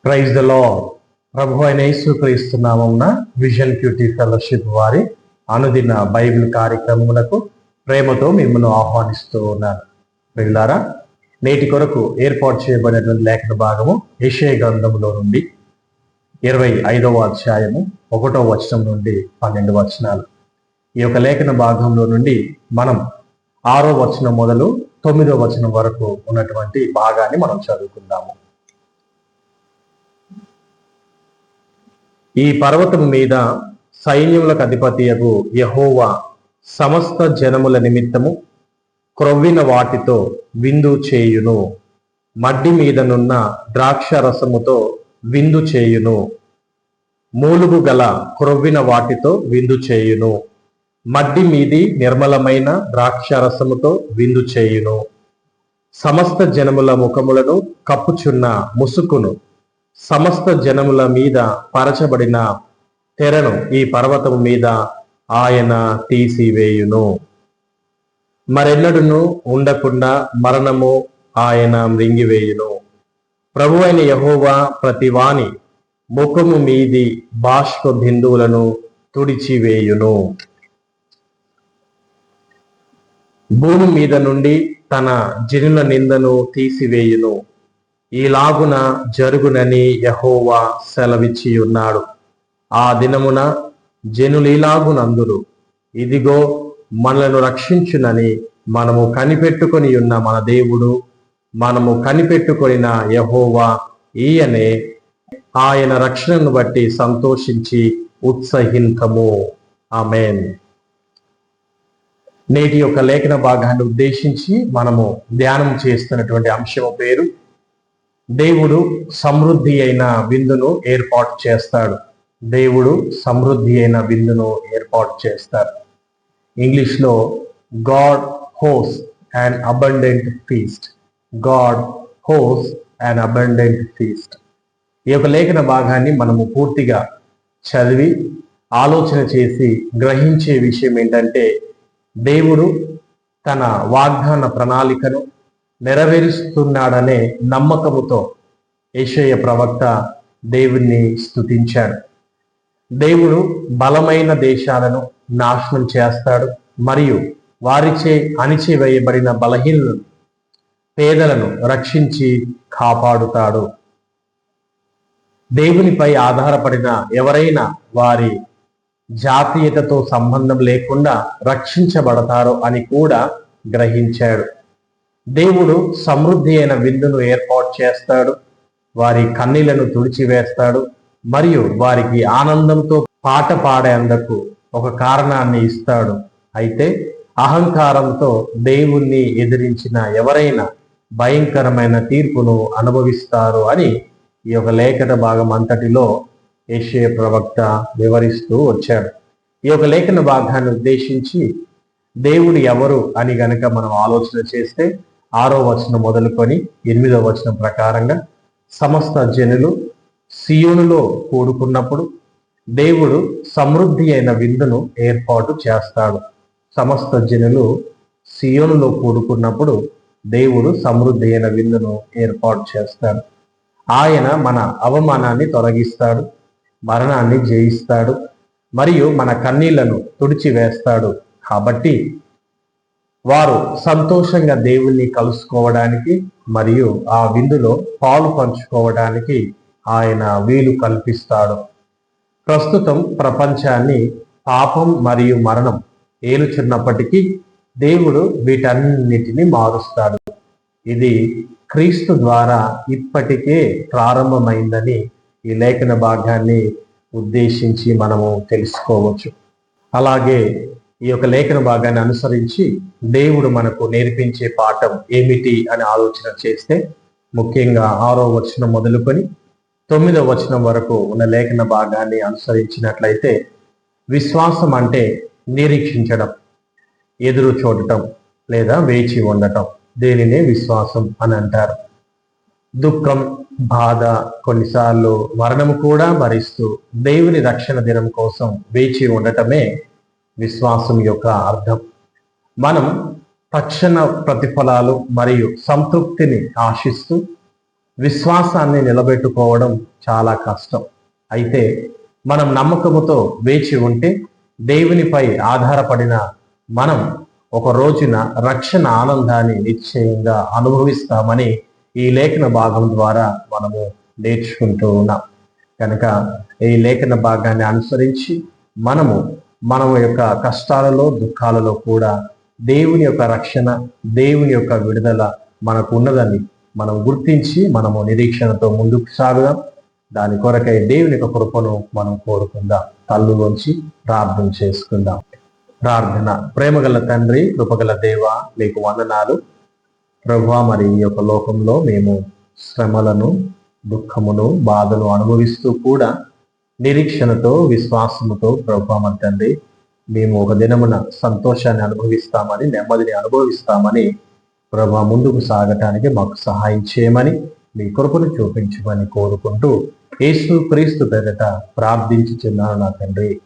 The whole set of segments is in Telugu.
Praise the lord. ప్రభు అయిన యేసుక్రీస్తు నామమున విజన్ క్యూటీ ఫెలోషిప్ వారి అనుదిన బైబిల్ కార్యక్రమములకు ప్రేమతో మిమ్మల్ని ఆహ్వానిస్తూ ఉన్నాను. ప్రియులారా, నేటి కొరకు ఏర్పాటు చేయబడినటువంటి లేఖన భాగము యెషయా గ్రంథములో నుండి 25వ అధ్యాయము 1వ వచనం నుండి 12 వచనాలు. ఈ యొక్క లేఖన భాగంలో నుండి మనం 6వ వచనం మొదలు 9వ వచనం వరకు ఉన్నటువంటి భాగాన్ని మనం చదువుకుందాము. ఈ పర్వతం మీద సైన్యములకు అధిపతియగు యెహోవా సమస్త జనముల నిమిత్తము క్రొవ్విన వాటితో విందు చేయును, మడ్డి మీదనున్న ద్రాక్ష రసముతో విందు చేయును, మూలుగు గల క్రొవ్విన వాటితో విందు చేయును, మడ్డి మీది నిర్మలమైన ద్రాక్ష రసముతో విందు చేయును, సమస్త జనముల ముఖములను కప్పుచున్న ముసుకును, సమస్త జనముల మీద పరచబడిన తెరను ఈ పర్వతము మీద ఆయన తీసివేయును. మరెన్నడును ఉండకుండా మరణము ఆయన మృంగివేయును. ప్రభు అయిన యెహోవా ప్రతి వాని ముఖము మీది బాష్ప బిందువులను తుడిచివేయును. భూమి మీద నుండి తన జనుల నిందను తీసివేయును. ఈలాగున జరుగునని యెహోవా సెలవిచ్చి ఉన్నాడు. ఆ దినమున జనులీలాగునందురు, ఇదిగో మనలను రక్షించునని మనము కనిపెట్టుకొని ఉన్న మన దేవుడు, మనము కనిపెట్టుకొనిన యెహోవా ఈయనే, ఆయన రక్షణను బట్టి సంతోషించి ఉత్సహింతము. ఆమేన్. నేటి యొక్క లేఖన భాగాన్ని ఉద్దేశించి మనము ధ్యానం చేస్తున్నటువంటి అంశము పేరు దేవుడు సమృద్ధి అయిన విందును ఏర్పాటు చేస్తాడు. దేవుడు సమృద్ధి అయిన విందును ఏర్పాటు చేస్తాడు. ఇంగ్లీష్లో గాడ్ హోస్ అండ్ అబండెంట్ ఫీస్ట్. గాడ్ హోస్ అండ్ అబండెంట్ ఫీస్ట్. ఈ యొక్క లేఖన భాగాన్ని మనము పూర్తిగా చదివి ఆలోచన చేసి గ్రహించే విషయం ఏంటంటే, దేవుడు తన వాగ్దాన ప్రణాళికను నెరవేరుస్తున్నాడనే నమ్మకముతో యెషయా ప్రవక్త దేవుణ్ణి స్తుతించాడు. దేవుడు బలమైన దేశాలను నాశనం చేస్తాడు మరియు వారిచే అణిచివేయబడిన బలహీనులను, పేదలను రక్షించి కాపాడుతాడు. దేవునిపై ఆధారపడిన ఎవరైనా వారి జాతీయతతో సంబంధం లేకుండా రక్షించబడతారు అని కూడా గ్రహించాడు. దేవుడు సమృద్ధి అయిన విందును ఏర్పాటు చేస్తాడు, వారి కన్నీళ్లను తుడిచివేస్తాడు మరియు వారికి ఆనందంతో పాట పాడేందుకు ఒక కారణాన్ని ఇస్తాడు. అయితే అహంకారంతో దేవుణ్ణి ఎదిరించిన ఎవరైనా భయంకరమైన తీర్పును అనుభవిస్తారు అని ఈ యొక్క లేఖన భాగం అంతటిలో యెషయా ప్రవక్త వివరిస్తూ వచ్చాడు. ఈ యొక్క లేఖన భాగాన్ని ఉద్దేశించి దేవుడు ఎవరు అని గనక మనం ఆలోచన చేస్తే 6వ వచనం మొదలుకొని 8వ వచనం ప్రకారంగా సమస్త జనులు సియోనులో కూడుకున్నప్పుడు దేవుడు సమృద్ధి అయిన విందును ఏర్పాటు చేస్తాడు. సమస్త జనులు సియోనులో కూడుకున్నప్పుడు దేవుడు సమృద్ధి అయిన విందును ఏర్పాటు చేస్తాడు. ఆయన మన అవమానాన్ని తొలగిస్తాడు, మరణాన్ని జయిస్తాడు మరియు మన కన్నీళ్లను తుడిచివేస్తాడు. కాబట్టి వారు సంతోషంగా దేవుణ్ణి కలుసుకోవడానికి మరియు ఆ విందులో పాలు పంచుకోవడానికి ఆయన వీలు కల్పిస్తాడు. ప్రస్తుతం ప్రపంచాన్ని పాపం మరియు మరణం ఏలుచున్నప్పటికీ దేవుడు వీటన్నిటిని మారుస్తాడు. ఇది క్రీస్తు ద్వారా ఇప్పటికే ప్రారంభమైందని ఈ లేఖన భాగాన్ని ఉద్దేశించి మనము తెలుసుకోవచ్చు. అలాగే ఈ యొక్క లేఖన భాగాన్ని అనుసరించి దేవుడు మనకు నేర్పించే పాఠం ఏమిటి అని ఆలోచన చేస్తే, ముఖ్యంగా 6వ వచనం మొదలుకొని 9వ వచనం వరకు ఉన్న లేఖన భాగాన్ని అనుసరించినట్లయితే, విశ్వాసం అంటే నిరీక్షించడం, ఎదురు చూడటం లేదా వేచి ఉండటం. దీనినే విశ్వాసం అని అంటారు. దుఃఖం, బాధ, కొన్నిసార్లు మరణము కూడా భరిస్తూ దేవుని రక్షణ దినం కోసం వేచి ఉండటమే విశ్వాసం యొక్క అర్థం. మనం తక్షణ ప్రతిఫలాలు మరియు సంతృప్తిని ఆశిస్తూ విశ్వాసాన్ని నిలబెట్టుకోవడం చాలా కష్టం. అయితే మనం నమ్మకముతో వేచి ఉంటే, దేవునిపై ఆధారపడిన మనం ఒక రోజున రక్షణ ఆనందాన్ని నిశ్చయంగా అనుభవిస్తామని ఈ లేఖన భాగం ద్వారా మనము నేర్చుకుంటూ ఉన్నాం. కనుక ఈ లేఖన భాగాన్ని అనుసరించి మన యొక్క కష్టాలలో, దుఃఖాలలో కూడా దేవుని యొక్క రక్షణ, దేవుని యొక్క విడుదల మనకు ఉన్నదని మనం గుర్తించి మనము నిరీక్షణతో ముందుకు సాగుదాం. దాని కొరకై దేవుని యొక్క కృపను మనం కోరుకుందాం. కళ్ళులోంచి ప్రార్థన చేసుకుందాం. ప్రార్థన. ప్రేమగల తండ్రి, కృపగల దేవ, మీకు వందనాలు ప్రభువా. మరి ఈ యొక్క లోకంలో మేము శ్రమలను, దుఃఖమును, బాధను అనుభవిస్తూ కూడా నిరీక్షణతో, విశ్వాసముతో ప్రభువా మరి తండ్రి మేము ఒక దినమున సంతోషాన్ని అనుభవిస్తామని, నెమ్మదిని అనుభవిస్తామని ప్రభువా ముందుకు సాగటానికి మాకు సహాయం చేయమని, మీ కృపను చూపించమని కోరుకుంటూ యేసు క్రీస్తు పేరిట ప్రార్థించుచున్నాను నా తండ్రి.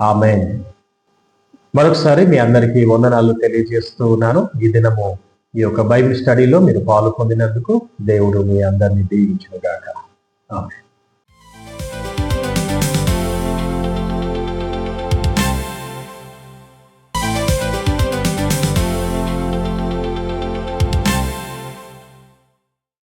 ఆమేన్. మరొకసారి మీ అందరికీ వందనాలు తెలియజేస్తూ ఉన్నాను. ఈ దినము ఈ యొక్క బైబిల్ స్టడీలో మీరు పాల్గొందినందుకు దేవుడు మీ అందరినీ దీవించును గాక. ఆమేన్.